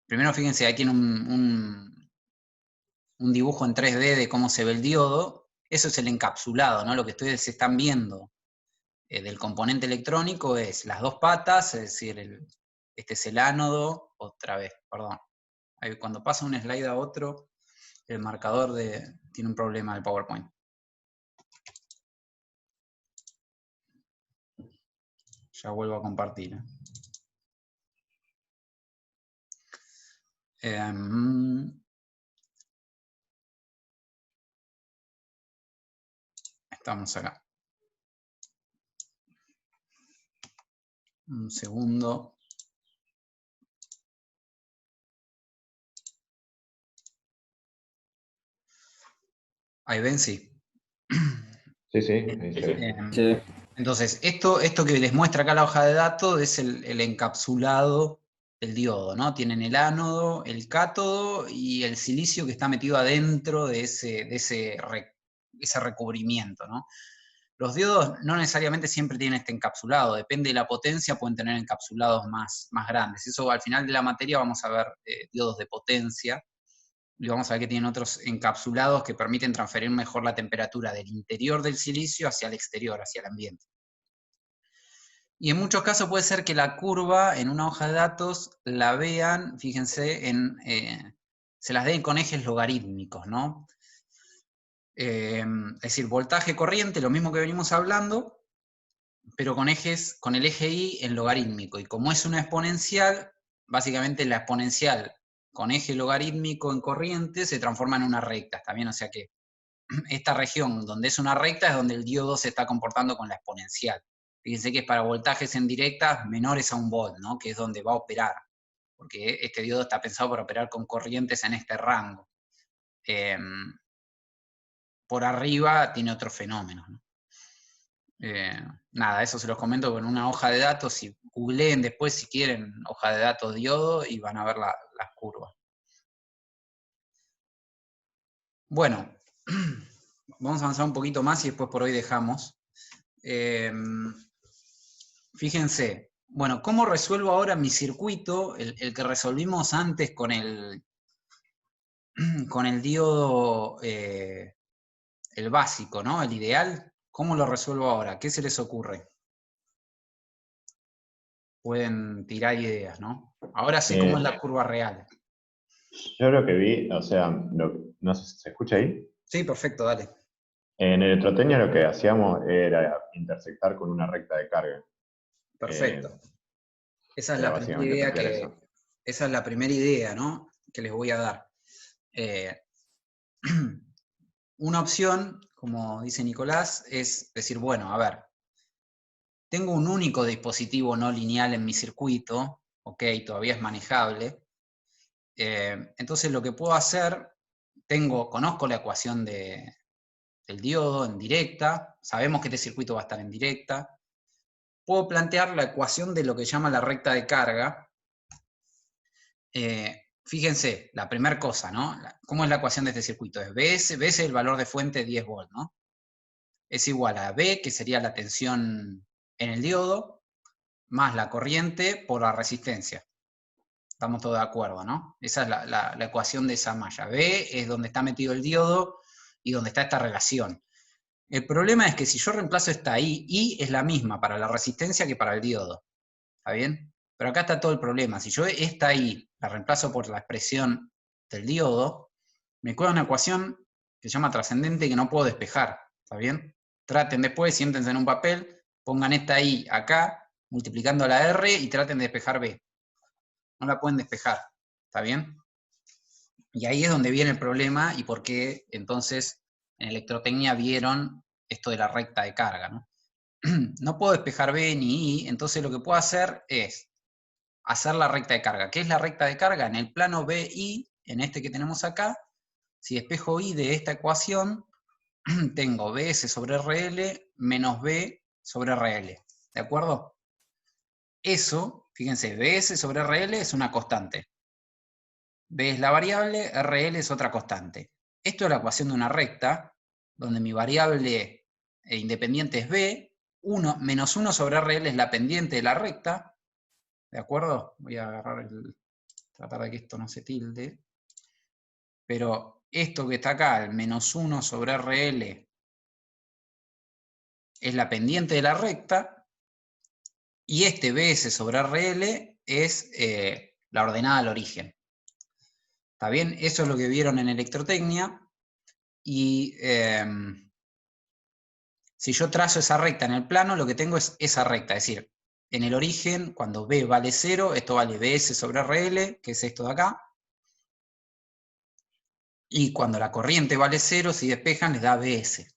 Primero fíjense, ahí tiene un dibujo en 3D de cómo se ve el diodo. Eso es el encapsulado, ¿no? Lo que ustedes están viendo del componente electrónico es las dos patas, es decir, este es el ánodo, otra vez, perdón. Ahí, cuando pasa un slide a otro, el marcador tiene un problema del PowerPoint. Ya vuelvo a compartir. Estamos acá. Un segundo. Ahí ven, sí. Sí, sí, ahí se ve. Sí. Entonces, esto que les muestra acá la hoja de datos es el encapsulado del diodo, ¿no? Tienen el ánodo, el cátodo y el silicio que está metido adentro de ese recubrimiento, ¿no? Los diodos no necesariamente siempre tienen este encapsulado, depende de la potencia, pueden tener encapsulados más grandes. Eso al final de la materia vamos a ver diodos de potencia, y vamos a ver que tienen otros encapsulados que permiten transferir mejor la temperatura del interior del silicio hacia el exterior, hacia el ambiente. Y en muchos casos puede ser que la curva en una hoja de datos la vean, fíjense, se las den con ejes logarítmicos, ¿no? Es decir, voltaje corriente, lo mismo que venimos hablando, pero con el eje Y en logarítmico. Y como es una exponencial, básicamente la exponencial con eje logarítmico en corriente se transforma en una recta, ¿está bien? O sea que esta región donde es una recta es donde el diodo se está comportando con la exponencial. Fíjense que es para voltajes en directas menores a 1 volt, ¿no? Que es donde va a operar, porque este diodo está pensado para operar con corrientes en este rango. Por arriba tiene otro fenómeno, ¿no? Nada, eso se los comento con una hoja de datos. Si googleen después, si quieren, hoja de datos diodo y van a ver las curvas. Bueno, vamos a avanzar un poquito más y después por hoy dejamos. Fíjense, bueno, ¿cómo resuelvo ahora mi circuito? El que resolvimos antes con el diodo, el básico, ¿no? El ideal. ¿Cómo lo resuelvo ahora? ¿Qué se les ocurre? Pueden tirar ideas, ¿no? Ahora sé cómo es la curva real. Yo lo que vi, o sea, no sé si se escucha ahí. Sí, perfecto, dale. En electrotecnia lo que hacíamos era intersectar con una recta de carga. Perfecto. Esa es era la primera básicamente idea copiar eso. esa es la primera idea, ¿no? Que les voy a dar. Una opción, como dice Nicolás, es decir, bueno, a ver, tengo un único dispositivo no lineal en mi circuito, ok, todavía es manejable. Entonces lo que puedo hacer, conozco la ecuación del diodo en directa, sabemos que este circuito va a estar en directa. Puedo plantear la ecuación de lo que llama la recta de carga. Fíjense, la primera cosa, ¿no? ¿Cómo es la ecuación de este circuito? Es BS es el valor de fuente 10 volts, ¿no? Es igual a B, que sería la tensión en el diodo, más la corriente por la resistencia. Estamos todos de acuerdo, ¿no? Esa es la ecuación de esa malla. B es donde está metido el diodo y donde está esta relación. El problema es que si yo reemplazo esta I es la misma para la resistencia que para el diodo. ¿Está bien? Pero acá está todo el problema. Si yo esta I la reemplazo por la expresión del diodo, me queda una ecuación que se llama trascendente que no puedo despejar. ¿Está bien? Traten después, siéntense en un papel, pongan esta I acá, multiplicando la R y traten de despejar B. No la pueden despejar. ¿Está bien? Y ahí es donde viene el problema y por qué entonces en electrotecnia vieron esto de la recta de carga, ¿no? No puedo despejar B ni I, entonces lo que puedo hacer es hacer la recta de carga. ¿Qué es la recta de carga? En el plano BI, en este que tenemos acá, si despejo I de esta ecuación, tengo BS sobre RL menos B sobre RL. ¿De acuerdo? Eso, fíjense, BS sobre RL es una constante. B es la variable, RL es otra constante. Esto es la ecuación de una recta, donde mi variable independiente es B, menos 1 sobre RL es la pendiente de la recta. ¿De acuerdo? Voy a agarrar tratar de que esto no se tilde. Pero esto que está acá, el menos 1 sobre RL, es la pendiente de la recta. Y este BS sobre RL es la ordenada al origen. ¿Está bien? Eso es lo que vieron en electrotecnia. Y si yo trazo esa recta en el plano, lo que tengo es esa recta. Es decir, en el origen, cuando B vale 0, esto vale BS sobre RL, que es esto de acá. Y cuando la corriente vale 0, si despejan, les da BS.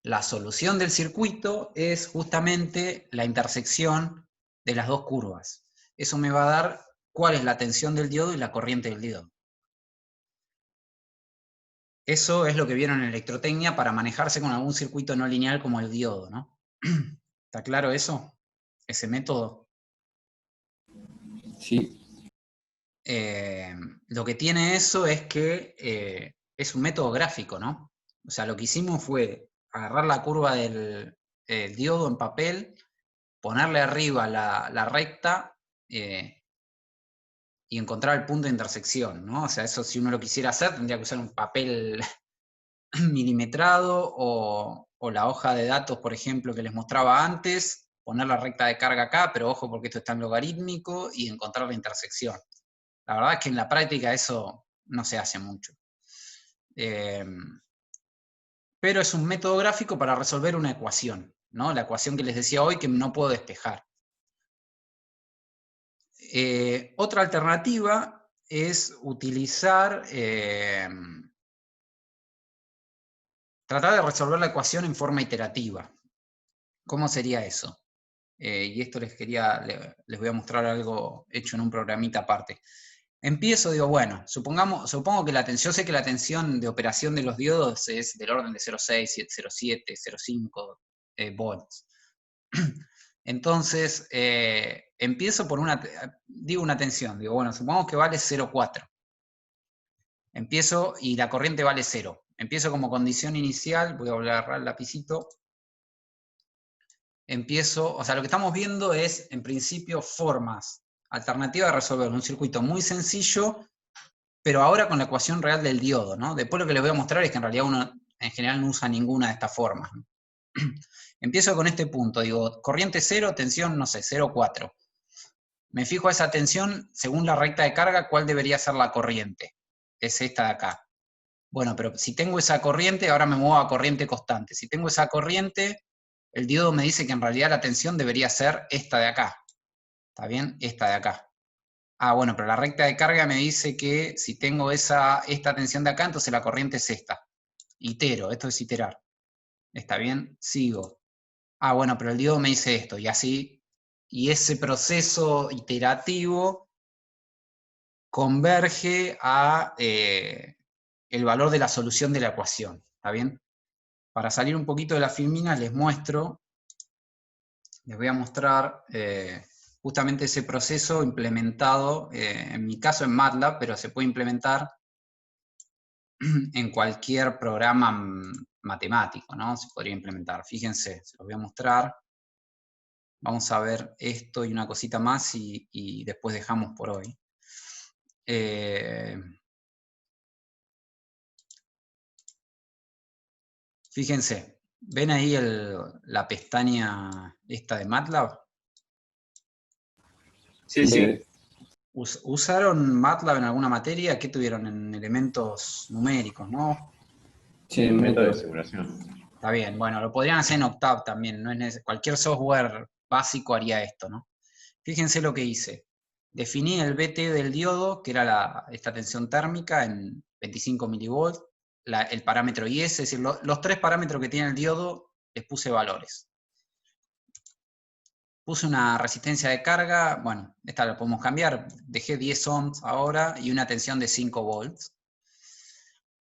La solución del circuito es justamente la intersección de las dos curvas. Eso me va a dar cuál es la tensión del diodo y la corriente del diodo. Eso es lo que vieron en electrotecnia para manejarse con algún circuito no lineal como el diodo, ¿no? ¿Está claro eso? Ese método. Sí. Lo que tiene eso es que es un método gráfico, ¿no? O sea, lo que hicimos fue agarrar la curva del diodo en papel, ponerle arriba la recta y encontrar el punto de intersección, ¿no? O sea, eso si uno lo quisiera hacer, tendría que usar un papel milimetrado o la hoja de datos, por ejemplo, que les mostraba antes, poner la recta de carga acá, pero ojo porque esto está en logarítmico, y encontrar la intersección. La verdad es que en la práctica eso no se hace mucho. Pero es un método gráfico para resolver una ecuación, ¿no? La ecuación que les decía hoy que no puedo despejar. Otra alternativa es utilizar, tratar de resolver la ecuación en forma iterativa. ¿Cómo sería eso? Y esto les voy a mostrar algo hecho en un programita aparte. Empiezo, digo, bueno, supongo que yo sé que la tensión de operación de los diodos es del orden de 0,6, 0,7, 0,5 volts. Entonces, empiezo por una tensión, digo, bueno, supongamos que vale 0,4. Empiezo y la corriente vale 0. Empiezo como condición inicial, voy a volver a agarrar el lapicito. O sea, lo que estamos viendo es, en principio, formas alternativas de resolver un circuito muy sencillo, pero ahora con la ecuación real del diodo, ¿no? Después lo que les voy a mostrar es que en realidad uno en general no usa ninguna de estas formas. Empiezo con este punto, digo, corriente 0, tensión, no sé, 0,4. Me fijo a esa tensión, según la recta de carga, ¿cuál debería ser la corriente? Es esta de acá. Bueno, pero si tengo esa corriente, ahora me muevo a corriente constante. Si tengo esa corriente, el diodo me dice que en realidad la tensión debería ser esta de acá. ¿Está bien? Esta de acá. Ah, bueno, pero la recta de carga me dice que si tengo esta tensión de acá, entonces la corriente es esta. Itero, esto es iterar. ¿Está bien? Sigo. Ah, bueno, pero el diodo me dice esto, y así. Y ese proceso iterativo converge a el valor de la solución de la ecuación. ¿Está bien? Para salir un poquito de la filmina les muestro, les voy a mostrar justamente ese proceso implementado, en mi caso en MATLAB, pero se puede implementar en cualquier programa matemático, ¿no? Se podría implementar. Fíjense, se los voy a mostrar. Vamos a ver esto y una cosita más y después dejamos por hoy. Fíjense, ¿ven ahí la pestaña esta de MATLAB? Sí, sí. ¿Usaron MATLAB en alguna materia? ¿Qué tuvieron en elementos numéricos, no? Sí, Método de método. simulación. Está bien, bueno, lo podrían hacer en Octave también, no es cualquier software básico haría esto, ¿no? Fíjense lo que hice. Definí el BT del diodo, que era esta tensión térmica en 25 milivolts, el parámetro IS, es decir, los tres parámetros que tiene el diodo, les puse valores. Puse una resistencia de carga, bueno, esta la podemos cambiar, dejé 10 ohms ahora y una tensión de 5 volts.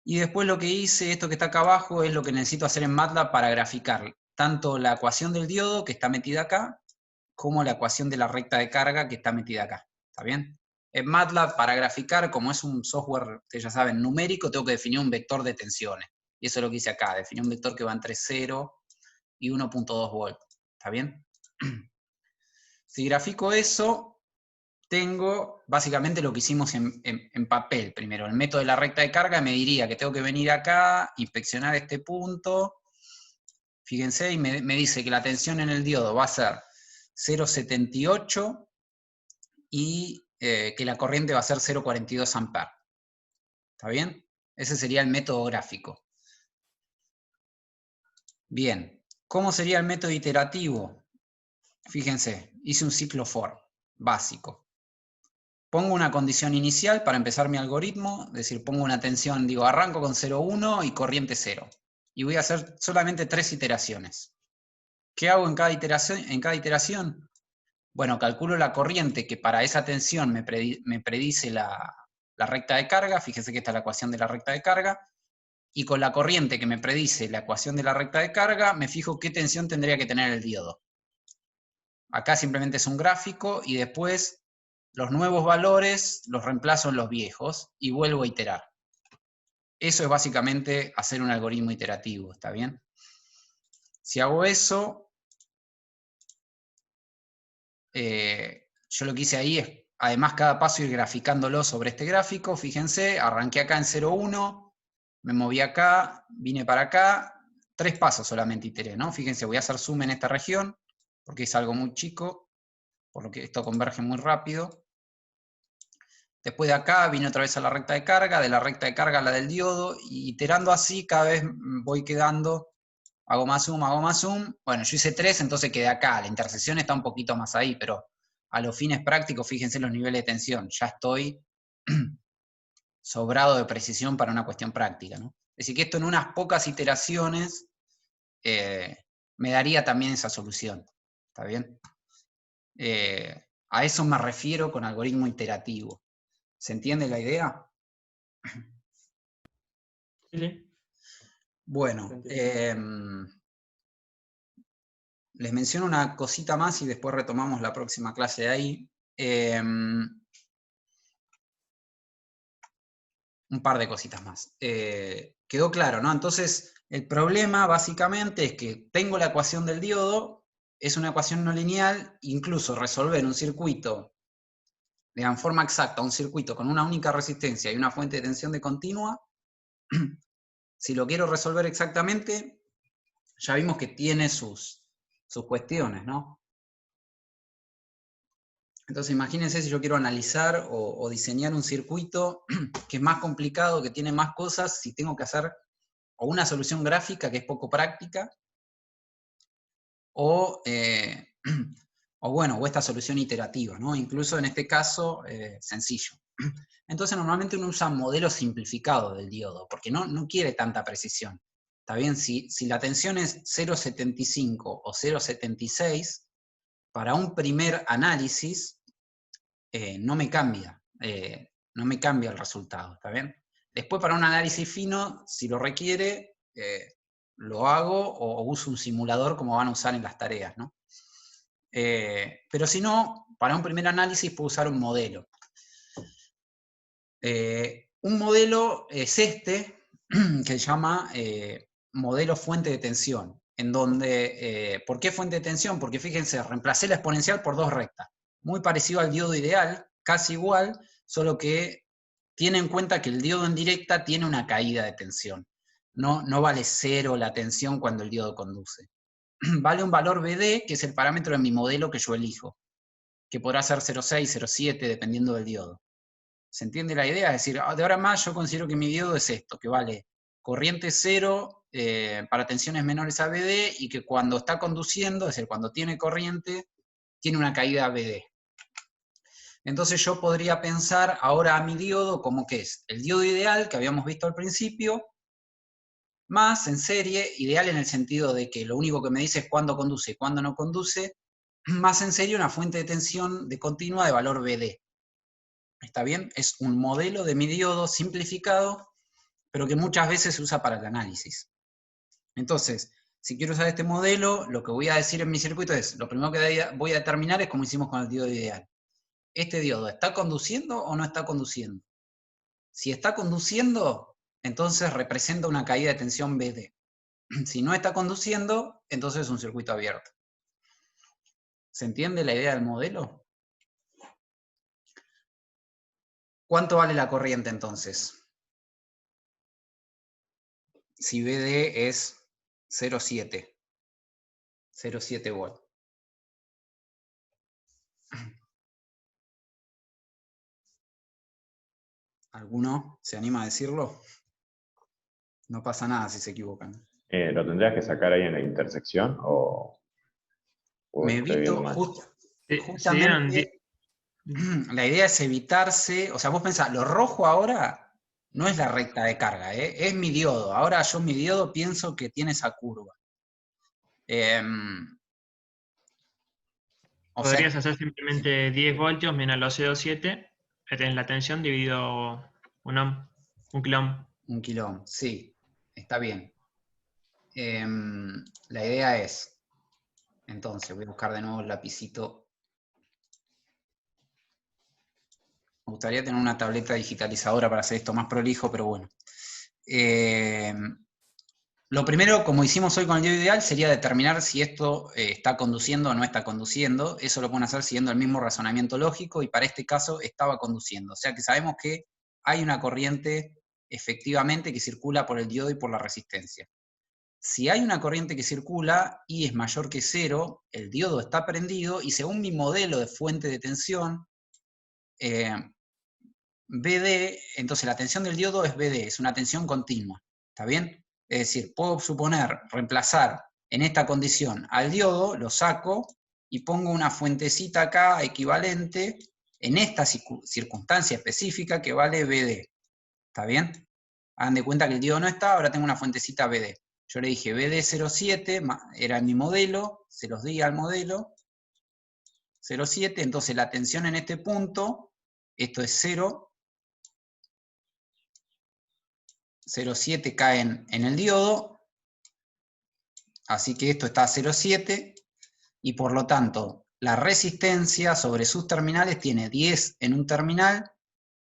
Y después lo que hice, esto que está acá abajo, es lo que necesito hacer en MATLAB para graficar tanto la ecuación del diodo, que está metida acá, como la ecuación de la recta de carga, que está metida acá. ¿Está bien? En MATLAB, para graficar, como es un software, ustedes ya saben, numérico, tengo que definir un vector de tensiones. Y eso es lo que hice acá, definí un vector que va entre 0 y 1.2 volts. ¿Está bien? Si grafico eso, tengo básicamente lo que hicimos en papel. Primero, el método de la recta de carga me diría que tengo que venir acá, inspeccionar este punto. Fíjense, y me dice que la tensión en el diodo va a ser 0,78 y que la corriente va a ser 0,42 amperes. ¿Está bien? Ese sería el método gráfico. Bien, ¿cómo sería el método iterativo? Fíjense, hice un ciclo for básico. Pongo una condición inicial para empezar mi algoritmo, es decir, pongo una tensión, digo, arranco con 0,1 y corriente 0. Y voy a hacer solamente 3 iteraciones. ¿Qué hago en cada iteración? Bueno, calculo la corriente que para esa tensión me predice la recta de carga, fíjense que esta es la ecuación de la recta de carga, y con la corriente que me predice la ecuación de la recta de carga, me fijo qué tensión tendría que tener el diodo. Acá simplemente es un gráfico y después los nuevos valores los reemplazo en los viejos y vuelvo a iterar. Eso es básicamente hacer un algoritmo iterativo, ¿está bien? Si hago eso, yo lo que hice ahí es, además cada paso ir graficándolo sobre este gráfico. Fíjense, arranqué acá en 0,1, me moví acá, vine para acá, 3 pasos solamente iteré, ¿no? Fíjense, voy a hacer zoom en esta región, porque es algo muy chico, por lo que esto converge muy rápido. Después de acá vine otra vez a la recta de carga, de la recta de carga a la del diodo, y iterando así cada vez voy quedando, hago más zoom. Bueno, yo hice 3, entonces quedé acá, la intersección está un poquito más ahí, pero a los fines prácticos, fíjense los niveles de tensión, ya estoy sobrado de precisión para una cuestión práctica, ¿no? Es decir, que esto en unas pocas iteraciones me daría también esa solución, ¿está bien? A eso me refiero con algoritmo iterativo. ¿Se entiende la idea? Sí. Bueno, les menciono una cosita más y después retomamos la próxima clase de ahí. Un par de cositas más. Quedó claro, ¿no? Entonces, el problema básicamente es que tengo la ecuación del diodo, es una ecuación no lineal, incluso resolver un circuito de forma exacta, un circuito con una única resistencia y una fuente de tensión de continua, si lo quiero resolver exactamente, ya vimos que tiene sus cuestiones, ¿no? Entonces imagínense si yo quiero analizar o diseñar un circuito que es más complicado, que tiene más cosas, si tengo que hacer o una solución gráfica que es poco práctica, o esta solución iterativa, ¿no? Incluso en este caso, sencillo. Entonces normalmente uno usa modelos simplificados del diodo, porque no quiere tanta precisión. ¿Está bien? Si la tensión es 0,75 o 0,76, para un primer análisis no me cambia. No me cambia el resultado, ¿está bien? Después para un análisis fino, si lo requiere, lo hago o uso un simulador como van a usar en las tareas, ¿no? Pero si no, para un primer análisis puedo usar un modelo. Un modelo es este, que se llama modelo fuente de tensión, en donde, ¿por qué fuente de tensión? Porque fíjense, reemplacé la exponencial por dos rectas, muy parecido al diodo ideal, casi igual, solo que tiene en cuenta que el diodo en directa tiene una caída de tensión. No vale cero la tensión cuando el diodo conduce. Vale un valor BD, que es el parámetro de mi modelo que yo elijo, que podrá ser 0,6, 0,7, dependiendo del diodo. ¿Se entiende la idea? Es decir, de ahora en más yo considero que mi diodo es esto, que vale corriente cero para tensiones menores a BD, y que cuando está conduciendo, es decir, cuando tiene corriente, tiene una caída BD. Entonces yo podría pensar ahora a mi diodo como que es el diodo ideal que habíamos visto al principio, más en serie, ideal en el sentido de que lo único que me dice es cuándo conduce y cuándo no conduce, más en serie una fuente de tensión de continua de valor BD. ¿Está bien? Es un modelo de mi diodo simplificado, pero que muchas veces se usa para el análisis. Entonces, si quiero usar este modelo, lo que voy a decir en mi circuito es, lo primero que voy a determinar es como hicimos con el diodo ideal. ¿Este diodo está conduciendo o no está conduciendo? Si está conduciendo, entonces representa una caída de tensión BD. Si no está conduciendo, entonces es un circuito abierto. ¿Se entiende la idea del modelo? ¿Cuánto vale la corriente entonces? Si BD es 0,7 volt. ¿Alguno se anima a decirlo? No pasa nada si se equivocan. ¿Lo tendrías que sacar ahí en la intersección o Me estoy viendo evito mal? justamente, la idea es evitarse, o sea, vos pensás, lo rojo ahora no es la recta de carga, es mi diodo. Ahora yo mi diodo pienso que tiene esa curva. Podrías hacer simplemente 10 voltios menos los 0,7, en la tensión dividido un ohm, un kilo ohm. Un kilo ohm, sí, está bien. La idea es, entonces, voy a buscar de nuevo el lapicito. Me gustaría tener una tableta digitalizadora para hacer esto más prolijo, pero bueno. Lo primero, como hicimos hoy con el diodo ideal, sería determinar si esto está conduciendo o no está conduciendo. Eso lo pueden hacer siguiendo el mismo razonamiento lógico, y para este caso estaba conduciendo. O sea que sabemos que hay una corriente efectivamente que circula por el diodo y por la resistencia. Si hay una corriente que circula y es mayor que 0, el diodo está prendido, y según mi modelo de fuente de tensión, BD, entonces la tensión del diodo es BD, es una tensión continua, ¿está bien? Es decir, puedo suponer, reemplazar en esta condición al diodo, lo saco y pongo una fuentecita acá equivalente en esta circunstancia específica que vale BD, ¿está bien? Hagan de cuenta que el diodo no está, ahora tengo una fuentecita BD. Yo le dije BD 0,7, era mi modelo, se los di al modelo, 0,7, entonces la tensión en este punto, esto es 0, 0,7 caen en el diodo, así que esto está a 0,7, y por lo tanto la resistencia sobre sus terminales tiene 10 en un terminal,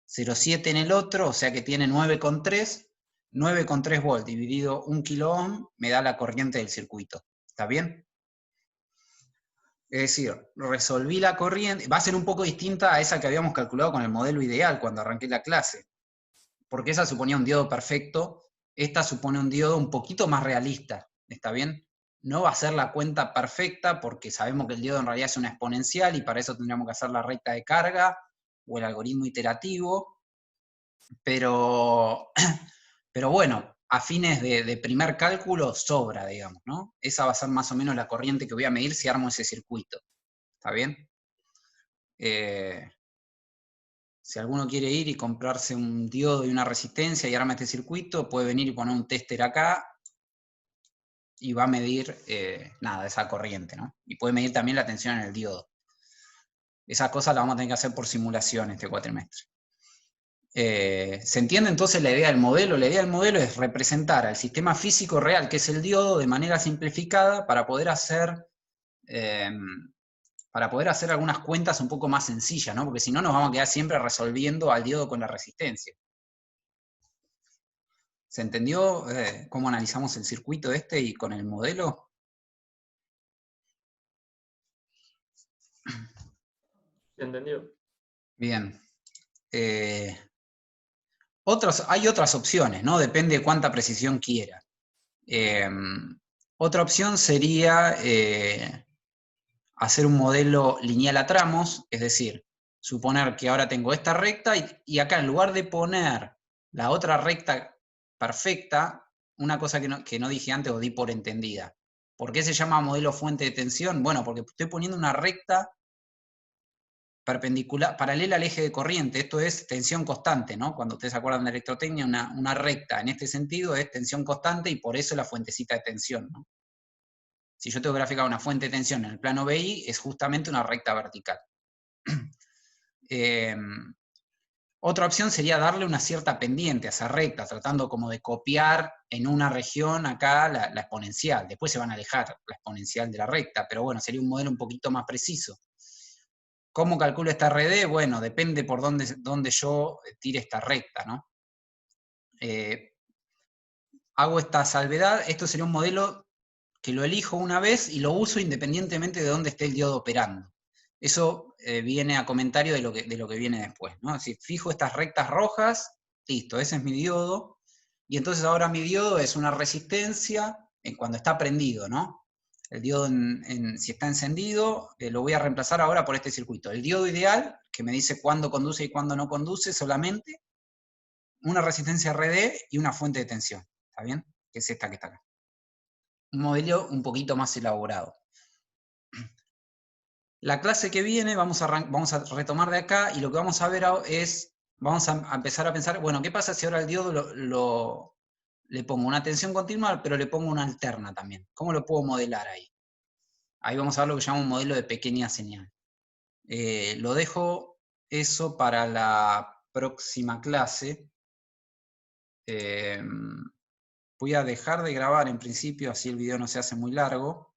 0,7 en el otro, o sea que tiene 9,3, 9,3 volts dividido 1 kilo ohm me da la corriente del circuito. ¿Está bien? Es decir, resolví la corriente, va a ser un poco distinta a esa que habíamos calculado con el modelo ideal cuando arranqué la clase, porque esa suponía un diodo perfecto, esta supone un diodo un poquito más realista, ¿está bien? No va a ser la cuenta perfecta porque sabemos que el diodo en realidad es una exponencial, y para eso tendríamos que hacer la recta de carga o el algoritmo iterativo, pero bueno, a fines de primer cálculo sobra, digamos, ¿no? Esa va a ser más o menos la corriente que voy a medir si armo ese circuito, ¿está bien? Si alguno quiere ir y comprarse un diodo y una resistencia y arma este circuito, puede venir y poner un tester acá, y va a medir, nada, esa corriente, ¿no? Y puede medir también la tensión en el diodo. Esas cosas las vamos a tener que hacer por simulación este cuatrimestre. ¿Se entiende entonces la idea del modelo? La idea del modelo es representar al sistema físico real, que es el diodo, de manera simplificada para poder hacer algunas cuentas un poco más sencillas, ¿no? Porque si no nos vamos a quedar siempre resolviendo al diodo con la resistencia. ¿Se entendió cómo analizamos el circuito este y con el modelo? ¿Se entendió? Bien. Hay otras opciones, ¿no? Depende de cuánta precisión quiera. Otra opción sería hacer un modelo lineal a tramos, es decir, suponer que ahora tengo esta recta y acá en lugar de poner la otra recta perfecta, una cosa que no dije antes o di por entendida. ¿Por qué se llama modelo fuente de tensión? Bueno, porque estoy poniendo una recta perpendicular, paralela al eje de corriente. Esto es tensión constante, ¿no? Cuando ustedes se acuerdan de electrotecnia, una recta en este sentido es tensión constante y por eso la fuentecita de tensión, ¿no? Si yo tengo que graficar una fuente de tensión en el plano BI, es justamente una recta vertical. Otra opción sería darle una cierta pendiente a esa recta, tratando como de copiar en una región acá la exponencial. Después se van a alejar la exponencial de la recta, pero bueno, sería un modelo un poquito más preciso. ¿Cómo calculo esta RD? Bueno, depende por dónde yo tire esta recta, ¿no? Hago esta salvedad, esto sería un modelo que lo elijo una vez y lo uso independientemente de dónde esté el diodo operando. Eso viene a comentario de lo que viene después, ¿no? Si fijo estas rectas rojas, listo, ese es mi diodo, y entonces ahora mi diodo es una resistencia cuando está prendido, ¿no? El diodo, si está encendido, lo voy a reemplazar ahora por este circuito. El diodo ideal, que me dice cuándo conduce y cuándo no conduce, solamente una resistencia RD y una fuente de tensión, ¿está bien? Que es esta que está acá. Un modelo un poquito más elaborado. La clase que viene vamos a retomar de acá y lo que vamos a ver es, vamos a empezar a pensar, bueno, ¿qué pasa si ahora al diodo le pongo una tensión continua, pero le pongo una alterna también? ¿Cómo lo puedo modelar ahí? Ahí vamos a ver lo que llama un modelo de pequeña señal. Lo dejo eso para la próxima clase. Voy a dejar de grabar en principio, así el video no se hace muy largo.